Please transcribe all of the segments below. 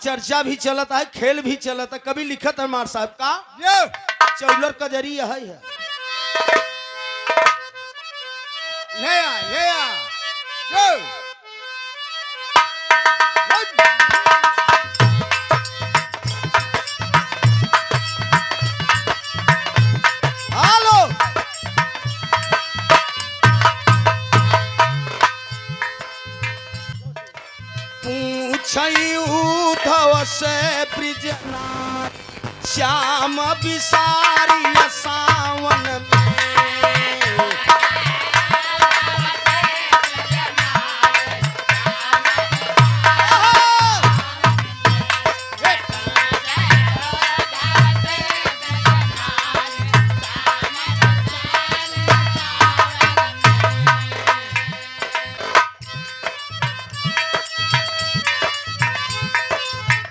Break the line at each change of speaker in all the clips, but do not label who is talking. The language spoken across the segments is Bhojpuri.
चर्चा भी चलता है, खेल भी चलता है। कभी लिखत है मार साहब का चौलर का जरिया है उद्धव से ब्रिजनाथ श्याम बिसारी सावन में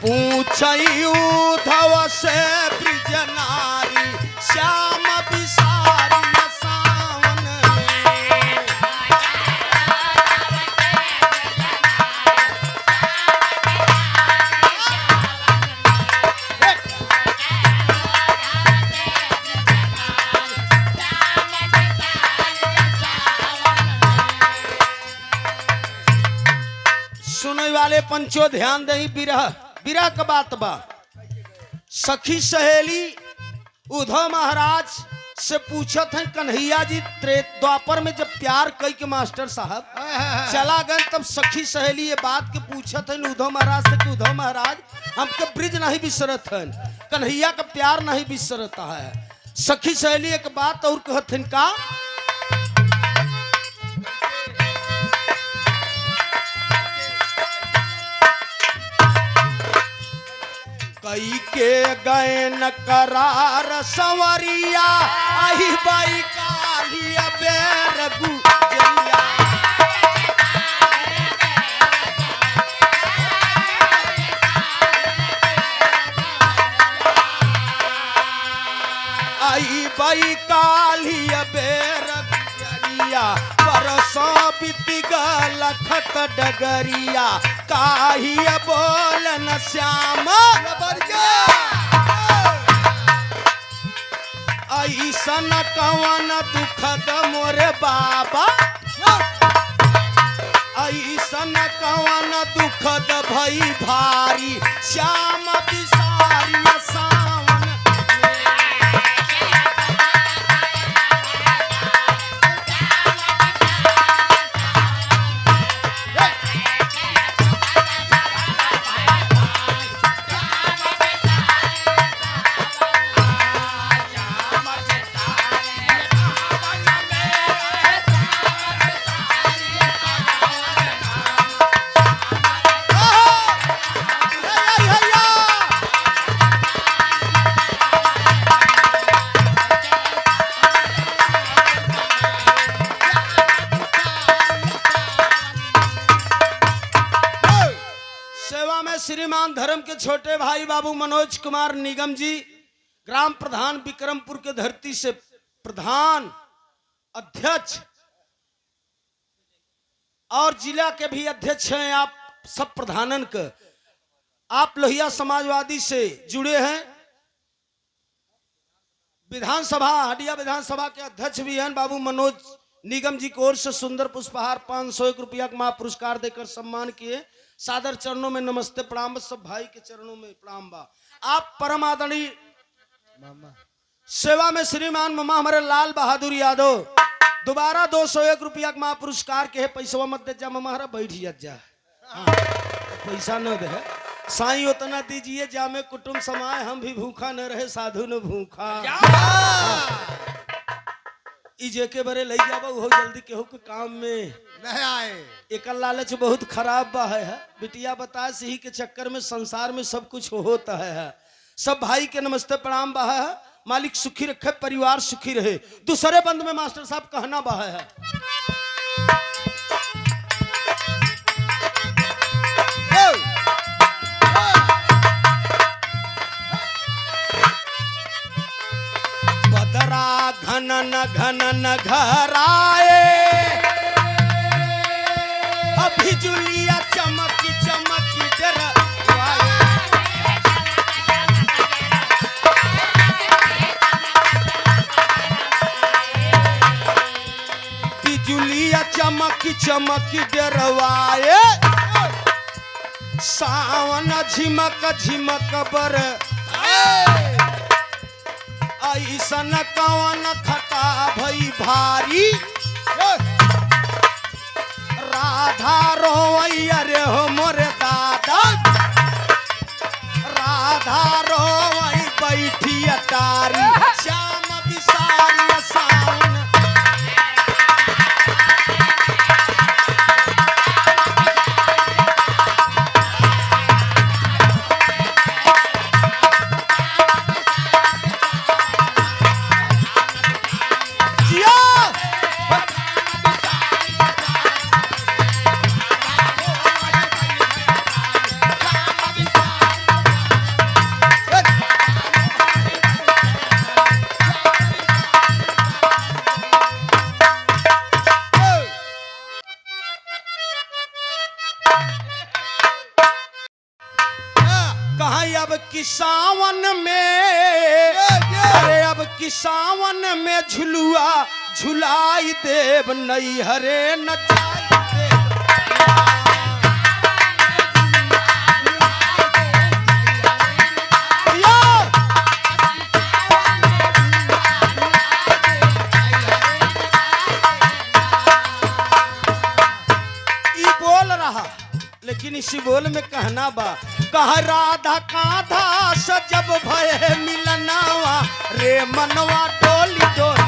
उद्धव से ब्रिजनारी श्याम बिसारी सावन में सुनने वाले पंचो ध्यान दही बिरह बिरह का बात बा। सखी सहेली उद्धव महाराज से पूछत है कन्हैया जी द्वापर में जब प्यार कई के मास्टर साहब चला गए तब सखी सहेली ये बात के पूछत है उद्धव महाराज से कि उद्धव महाराज हमके ब्रिज नहीं बिसरत है, कन्हैया का प्यार नहीं बिसरता है। सखी सहेली एक बात और कहत है का कई के गए न करार संवरिया आही बाई कालिया बेर गुजरिया आई बाई कालिया बेर गुजरिया परसों बीती गल खत डगरिया काही बोल न श्याम ऐसन कवन दुखद मोरे बाबा ऐसन कवन दुखद भई भारी श्याम बिसारी सावन श्रीमान धर्म के छोटे भाई बाबू मनोज कुमार निगम जी ग्राम प्रधान विक्रमपुर के धरती से प्रधान अध्यक्ष और जिला के भी अध्यक्ष हैं। आप सब प्रधानन के आप लोहिया समाजवादी से जुड़े हैं। विधानसभा हडिया विधानसभा के अध्यक्ष भी हैं बाबू मनोज निगम जी की ओर से सुंदर पुष्पहार 501 रुपया का महा पुरस्कार देकर सम्मान किए। सादर चरणों में नमस्ते प्रणाम। सब भाई के चरणों में प्रणाम बा। आप परम आदरणीय सेवा में श्रीमान मामा हमारे लाल बहादुर यादव दोबारा 201 रुपया का महा पुरस्कार के है। पैसा मत दे जा मामा, बैठ जा पैसा न दे साईं उतना दीजिए जामे कुटुंब समाए, हम भी भूखा न रहे साधु न भूखा। जेके बरे लई जाबा हो जल्दी केहू के काम में नहीं आए। एक लालच बहुत खराब बा है। बिटिया बता सही के चक्कर में संसार में सब कुछ होता है। सब भाई के नमस्ते प्रणाम बा है। मालिक सुखी रखे, परिवार सुखी रहे। दूसरे बंद में मास्टर साहब कहना बा है। घनन घनन घराए अभी जुलिया चमकी चमकी डराए। चमक डरवाए सावन झिमक झिमक बर ऐसन कवन खता भई भारी राधा रोवैया रे हो मोरे दादा राधा रोवई बैठी अटारी श्याम बिसारी सावन अब की सावन में अरे अब की सावन में झुलुआ झुलाई देव नहीं हरे न जाई बोल रहा लेकिन इसी बोल में कहना बा कह राधा काधा सजब भय मिलनावा रे मनवा डोली डोली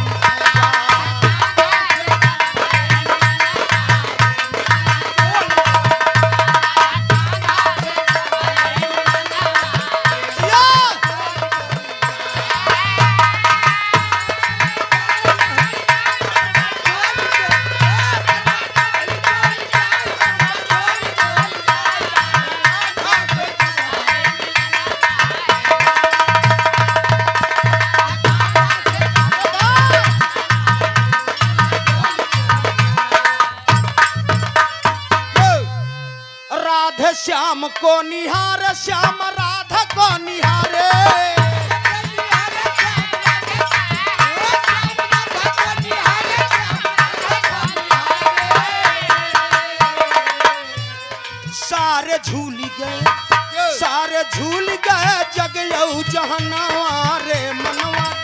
श्याम को निहार श्याम राधा को निहारे सारे झूल गए जग यऊ जहनवा रे मनवा